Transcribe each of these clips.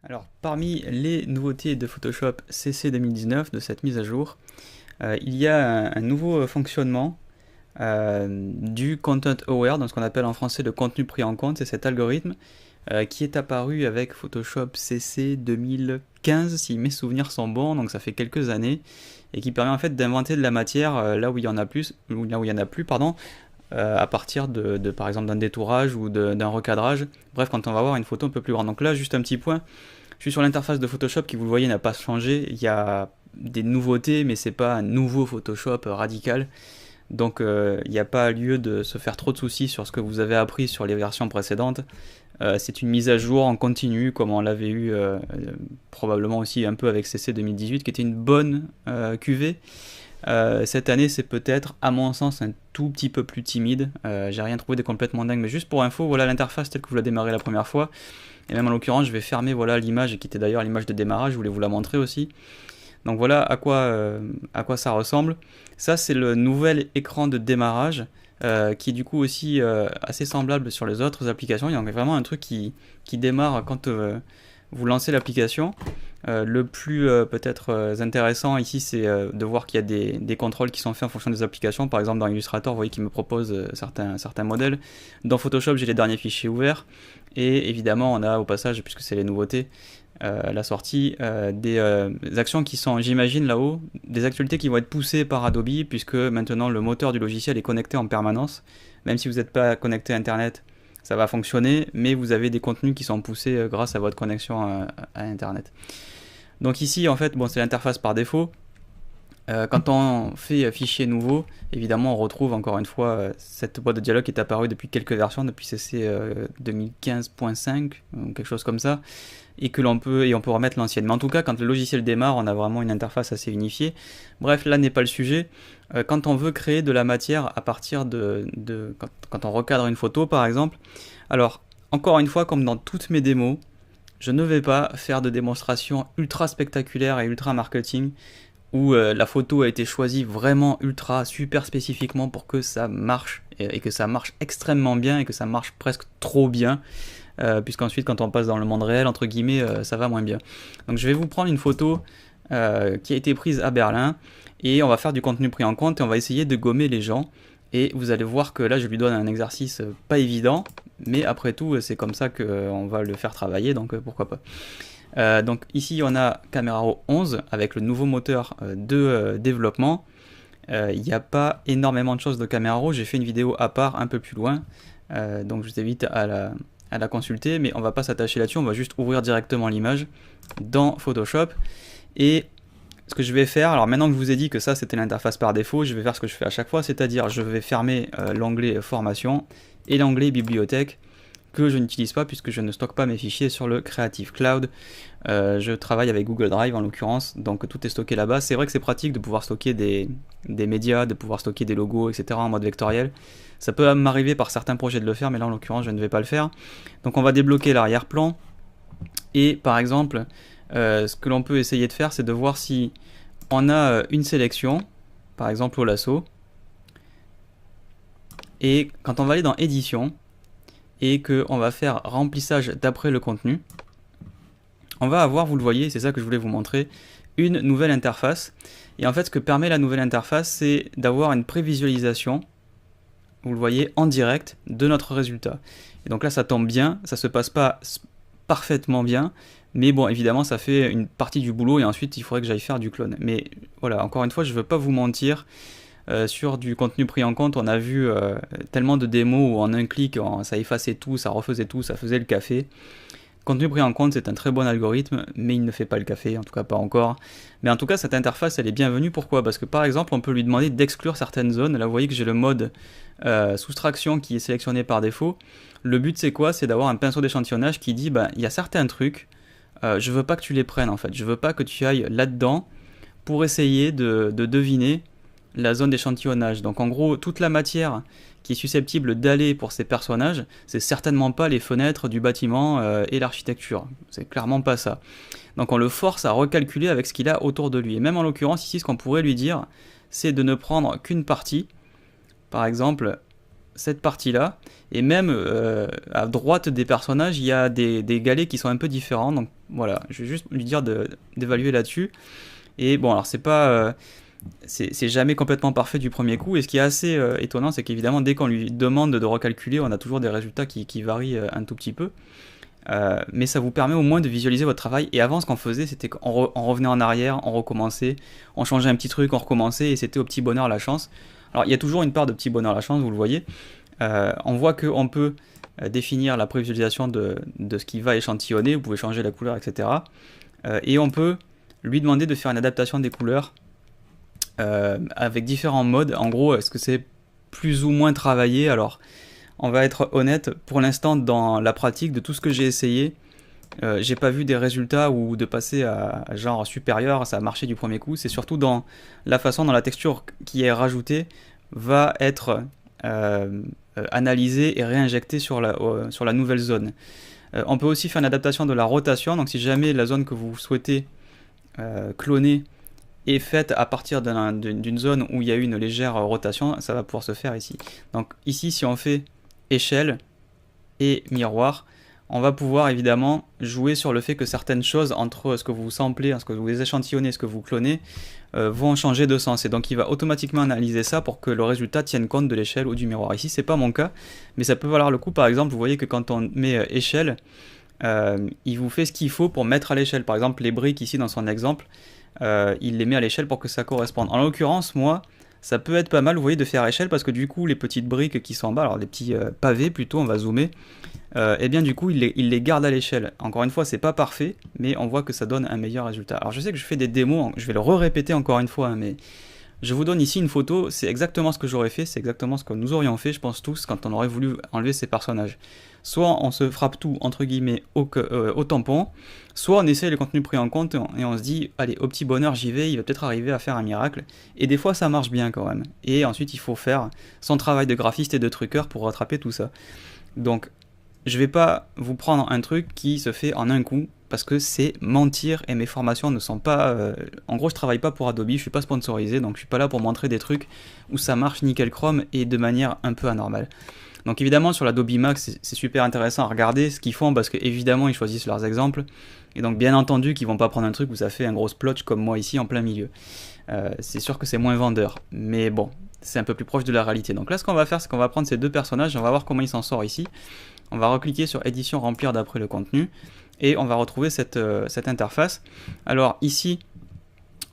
Alors, parmi les nouveautés de Photoshop CC 2019, de cette mise à jour, il y a un nouveau fonctionnement du Content Aware, dans ce qu'on appelle en français le contenu pris en compte. C'est cet algorithme qui est apparu avec Photoshop CC 2015, si mes souvenirs sont bons, donc ça fait quelques années, et qui permet en fait d'inventer de la matière là où il y en a plus, ou là où il y en a plus, pardon, à partir par exemple d'un détourage ou d'un recadrage. Bref, quand on va avoir une photo un peu plus grande. Donc là, juste un petit point. Je suis sur l'interface de Photoshop qui, vous le voyez, n'a pas changé. Il y a des nouveautés, mais c'est pas un nouveau Photoshop radical. Donc il n'y a pas lieu de se faire trop de soucis sur ce que vous avez appris sur les versions précédentes. C'est une mise à jour en continu, comme on l'avait eu probablement aussi un peu avec CC 2018, qui était une bonne QV. Cette année, c'est peut-être, à mon sens, un tout petit peu plus timide. J'ai rien trouvé de complètement dingue, mais juste pour info, voilà l'interface telle que vous la démarrez la première fois. Et même en l'occurrence, je vais fermer voilà l'image qui était d'ailleurs l'image de démarrage. Je voulais vous la montrer aussi. Donc voilà à quoi ça ressemble. Ça, c'est le nouvel écran de démarrage qui est du coup aussi assez semblable sur les autres applications. Il y a vraiment un truc qui démarre quand vous lancez l'application. Le plus peut-être intéressant ici, c'est de voir qu'il y a des contrôles qui sont faits en fonction des applications. Par exemple, dans Illustrator, vous voyez qu'il me propose certains modèles. Dans Photoshop, j'ai les derniers fichiers ouverts. Et évidemment, on a au passage, puisque c'est les nouveautés, la sortie des actions qui sont, j'imagine là-haut, des actualités qui vont être poussées par Adobe, puisque maintenant le moteur du logiciel est connecté en permanence. Même si vous n'êtes pas connecté à Internet, ça va fonctionner, mais vous avez des contenus qui sont poussés grâce à votre connexion à Internet. Donc ici, en fait, bon, c'est l'interface par défaut. Quand on fait fichier nouveau, évidemment, on retrouve encore une fois cette boîte de dialogue qui est apparue depuis quelques versions, depuis CC 2015.5 ou quelque chose comme ça, et on peut remettre l'ancienne. Mais en tout cas, quand le logiciel démarre, on a vraiment une interface assez unifiée. Bref, là n'est pas le sujet. Quand on veut créer de la matière à partir quand on recadre une photo, par exemple, alors encore une fois, comme dans toutes mes démos, je ne vais pas faire de démonstration ultra spectaculaire et ultra marketing où la photo a été choisie vraiment ultra super spécifiquement pour que ça marche et que ça marche extrêmement bien et que ça marche presque trop bien puisqu'ensuite quand on passe dans le monde réel entre guillemets ça va moins bien. Donc je vais vous prendre une photo qui a été prise à Berlin et on va faire du contenu pris en compte et on va essayer de gommer les gens et vous allez voir que là je lui donne un exercice pas évident mais après tout c'est comme ça qu'on va le faire travailler donc pourquoi pas. Donc ici on a Camera Raw 11 avec le nouveau moteur de développement. Il n'y a pas énormément de choses de Camera Raw, j'ai fait une vidéo à part un peu plus loin, donc je vous invite à la consulter, mais on va pas s'attacher là-dessus, on va juste ouvrir directement l'image dans Photoshop. Et ce que je vais faire, alors maintenant que je vous ai dit que ça c'était l'interface par défaut, je vais faire ce que je fais à chaque fois, c'est-à-dire je vais fermer l'onglet formation et l'onglet bibliothèque que je n'utilise pas puisque je ne stocke pas mes fichiers sur le Creative Cloud. Je travaille avec Google Drive en l'occurrence, donc tout est stocké là-bas. C'est vrai que c'est pratique de pouvoir stocker des médias, de pouvoir stocker des logos, etc. en mode vectoriel. Ça peut m'arriver par certains projets de le faire, mais là en l'occurrence je ne vais pas le faire. Donc on va débloquer l'arrière-plan. Et par exemple, ce que l'on peut essayer de faire, c'est de voir si on a une sélection, par exemple au lasso. Et quand on va aller dans édition, et qu'on va faire remplissage d'après le contenu, on va avoir, vous le voyez, c'est ça que je voulais vous montrer, une nouvelle interface. Et en fait, ce que permet la nouvelle interface, c'est d'avoir une prévisualisation, vous le voyez, en direct de notre résultat. Et donc là, ça tombe bien, ça se passe pas parfaitement bien, mais bon, évidemment, ça fait une partie du boulot et ensuite, il faudrait que j'aille faire du clone. Mais voilà, encore une fois, je veux pas vous mentir. Sur du contenu pris en compte, on a vu tellement de démos où en un clic, ça effaçait tout, ça refaisait tout, ça faisait le café. Contenu pris en compte, c'est un très bon algorithme, mais il ne fait pas le café, en tout cas pas encore. Mais en tout cas, cette interface, elle est bienvenue. Pourquoi ? Parce que par exemple, on peut lui demander d'exclure certaines zones. Là, vous voyez que j'ai le mode soustraction qui est sélectionné par défaut. Le but, c'est quoi ? C'est d'avoir un pinceau d'échantillonnage qui dit, il y a certains trucs, je veux pas que tu les prennes en fait. Je veux pas que tu ailles là-dedans pour essayer de deviner la zone d'échantillonnage. Donc en gros, toute la matière qui est susceptible d'aller pour ces personnages, c'est certainement pas les fenêtres du bâtiment et l'architecture. C'est clairement pas ça. Donc on le force à recalculer avec ce qu'il a autour de lui. Et même en l'occurrence, ici, ce qu'on pourrait lui dire, c'est de ne prendre qu'une partie. Par exemple, cette partie-là, et même à droite des personnages, il y a des galets qui sont un peu différents, donc voilà, je vais juste lui dire d'évaluer là-dessus. Et bon, alors c'est jamais complètement parfait du premier coup, et ce qui est assez étonnant, c'est qu'évidemment, dès qu'on lui demande de recalculer, on a toujours des résultats qui varient un tout petit peu. Mais ça vous permet au moins de visualiser votre travail. Et avant, ce qu'on faisait, c'était qu'on revenait en arrière, on recommençait, on changeait un petit truc, on recommençait, et c'était au petit bonheur la chance. Alors, il y a toujours une part de petit bonheur la chance, vous le voyez. On voit qu'on peut définir la prévisualisation de ce qui va échantillonner, vous pouvez changer la couleur, etc. Et on peut lui demander de faire une adaptation des couleurs avec différents modes. En gros, est-ce que c'est plus ou moins travaillé? Alors, on va être honnête, pour l'instant, dans la pratique de tout ce que j'ai essayé, j'ai pas vu des résultats ou de passer à genre supérieur, ça a marché du premier coup. C'est surtout dans la façon dont la texture qui est rajoutée va être analysée et réinjectée sur la nouvelle zone. On peut aussi faire une adaptation de la rotation, donc si jamais la zone que vous souhaitez cloner est faite à partir d'une zone où il y a eu une légère rotation, ça va pouvoir se faire ici. Donc ici, si on fait échelle et miroir, on va pouvoir évidemment jouer sur le fait que certaines choses entre ce que vous samplez, ce que vous échantillonnez, ce que vous clonez, vont changer de sens. Et donc il va automatiquement analyser ça pour que le résultat tienne compte de l'échelle ou du miroir. Ici, c'est pas mon cas, mais ça peut valoir le coup. Par exemple, vous voyez que quand on met échelle, il vous fait ce qu'il faut pour mettre à l'échelle. Par exemple, les briques ici dans son exemple, il les met à l'échelle pour que ça corresponde. En l'occurrence, moi, ça peut être pas mal, vous voyez, de faire échelle parce que du coup, les petites briques qui sont en bas, alors les petits pavés plutôt, on va zoomer, et bien du coup, il les garde à l'échelle. Encore une fois, c'est pas parfait, mais on voit que ça donne un meilleur résultat. Alors je sais que je fais des démos, je vais le répéter encore une fois, mais je vous donne ici une photo, c'est exactement ce que j'aurais fait, c'est exactement ce que nous aurions fait, je pense tous, quand on aurait voulu enlever ces personnages. Soit on se frappe tout, entre guillemets, au tampon, soit on essaie le contenu pris en compte et on se dit, allez, au petit bonheur, j'y vais, il va peut-être arriver à faire un miracle. Et des fois, ça marche bien quand même. Et ensuite, il faut faire son travail de graphiste et de truqueur pour rattraper tout ça. Donc, je vais pas vous prendre un truc qui se fait en un coup, parce que c'est mentir et mes formations ne sont pas... En gros, je travaille pas pour Adobe, je suis pas sponsorisé, donc je suis pas là pour montrer des trucs où ça marche nickel chrome et de manière un peu anormale. Donc évidemment sur l'Adobe Max c'est super intéressant à regarder ce qu'ils font parce qu'évidemment ils choisissent leurs exemples et donc bien entendu qu'ils vont pas prendre un truc où ça fait un gros splotch comme moi ici en plein milieu. C'est sûr que c'est moins vendeur, mais bon, c'est un peu plus proche de la réalité. Donc là ce qu'on va faire c'est qu'on va prendre ces deux personnages et on va voir comment ils s'en sortent ici. On va recliquer sur édition remplir d'après le contenu et on va retrouver cette interface. Alors ici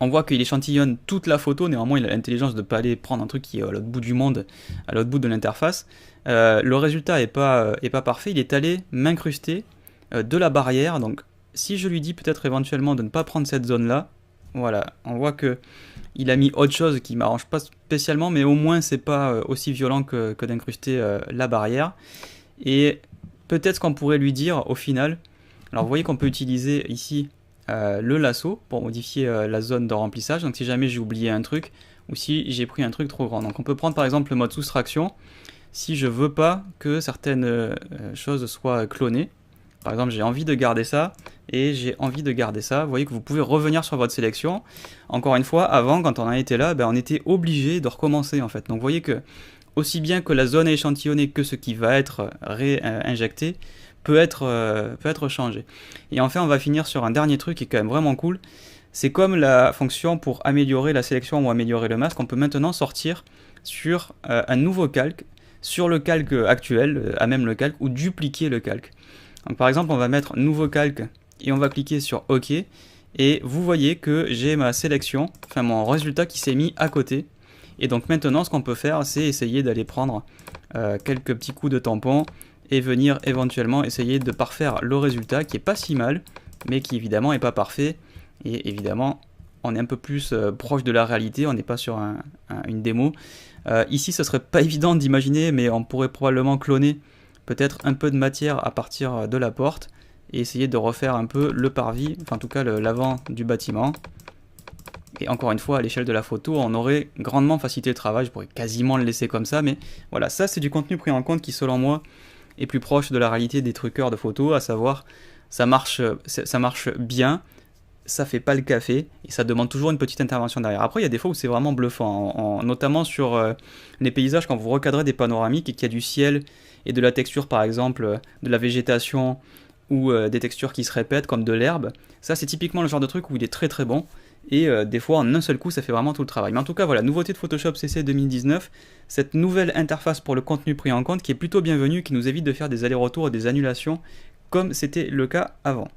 on voit qu'il échantillonne toute la photo, néanmoins il a l'intelligence de ne pas aller prendre un truc qui est à l'autre bout du monde, à l'autre bout de l'interface. Le résultat est pas parfait, il est allé m'incruster de la barrière, donc si je lui dis peut-être éventuellement de ne pas prendre cette zone là, voilà, on voit que il a mis autre chose qui m'arrange pas spécialement, mais au moins c'est pas aussi violent que d'incruster la barrière. Et peut-être ce qu'on pourrait lui dire au final, alors vous voyez qu'on peut utiliser ici le lasso pour modifier la zone de remplissage, donc si jamais j'ai oublié un truc ou si j'ai pris un truc trop grand. Donc on peut prendre par exemple le mode soustraction si je veux pas que certaines choses soient clonées. Par exemple j'ai envie de garder ça et j'ai envie de garder ça. Vous voyez que vous pouvez revenir sur votre sélection. Encore une fois, avant quand on en était là, on était obligé de recommencer en fait. Donc vous voyez que aussi bien que la zone est échantillonnée que ce qui va être réinjecté peut être changé. Et enfin on va finir sur un dernier truc qui est quand même vraiment cool. C'est comme la fonction pour améliorer la sélection ou améliorer le masque, on peut maintenant sortir sur un nouveau calque, sur le calque actuel, à même le calque, ou dupliquer le calque. Donc par exemple on va mettre nouveau calque et on va cliquer sur OK et vous voyez que j'ai ma sélection, enfin mon résultat qui s'est mis à côté. Et donc maintenant ce qu'on peut faire c'est essayer d'aller prendre quelques petits coups de tampon et venir éventuellement essayer de parfaire le résultat qui est pas si mal mais qui évidemment est pas parfait et évidemment on est un peu plus proche de la réalité, on n'est pas sur une démo. Ici ce serait pas évident d'imaginer mais on pourrait probablement cloner peut-être un peu de matière à partir de la porte et essayer de refaire un peu le parvis, enfin en tout cas l'avant du bâtiment. Et encore une fois, à l'échelle de la photo, on aurait grandement facilité le travail, je pourrais quasiment le laisser comme ça, mais voilà, ça c'est du contenu pris en compte qui selon moi est plus proche de la réalité des truqueurs de photos, à savoir ça marche bien, ça fait pas le café et ça demande toujours une petite intervention derrière. Après, il y a des fois où c'est vraiment bluffant, notamment sur les paysages quand vous recadrez des panoramiques et qu'il y a du ciel et de la texture, par exemple, de la végétation ou des textures qui se répètent comme de l'herbe. Ça, c'est typiquement le genre de truc où il est très très bon. Et des fois, en un seul coup, ça fait vraiment tout le travail. Mais en tout cas, voilà, nouveauté de Photoshop CC 2019, cette nouvelle interface pour le contenu pris en compte qui est plutôt bienvenue, qui nous évite de faire des allers-retours et des annulations comme c'était le cas avant.